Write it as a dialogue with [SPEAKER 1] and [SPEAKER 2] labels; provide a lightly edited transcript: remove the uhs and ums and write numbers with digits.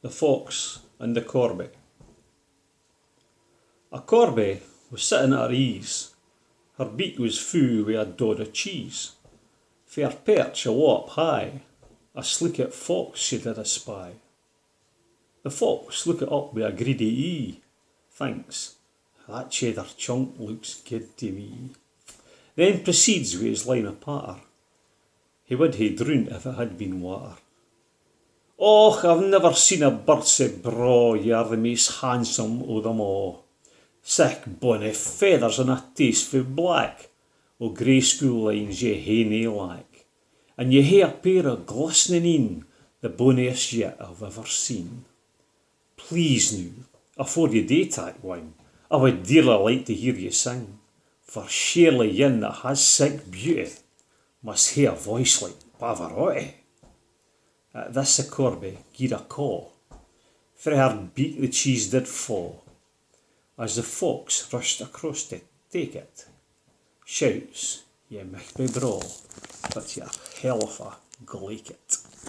[SPEAKER 1] The Fox and the Corbie. A Corbie was sitting at her ease. Her beak was full wi' a dod o' cheese. Fae her perch awa' up high, a sleekit fox she did espy. The fox lookit up wi' a greedy ee. Thanks, that cheddar chunk looks good to me. Then proceeds wi' his line of patter. He would hae droont if it had been water. Och, I've never seen a bird sae braw, ye are the maist handsome o' them a'. Sic bonny feathers and a taste fu black, o' grey school lines ye hae nae lack. And ye hae a pair of glistening een, the bonniest yet I've ever seen. Please now, afore ye dae tak wing, I would dearly like to hear ye sing, for surely yin that has sic beauty must hae a voice like Pavarotti. At this the Corbie gied a caw, frae her beak the cheese did fa', as the fox rushed across to take it. Shouts, ye micht be braw, but ye're hell of a glaik it.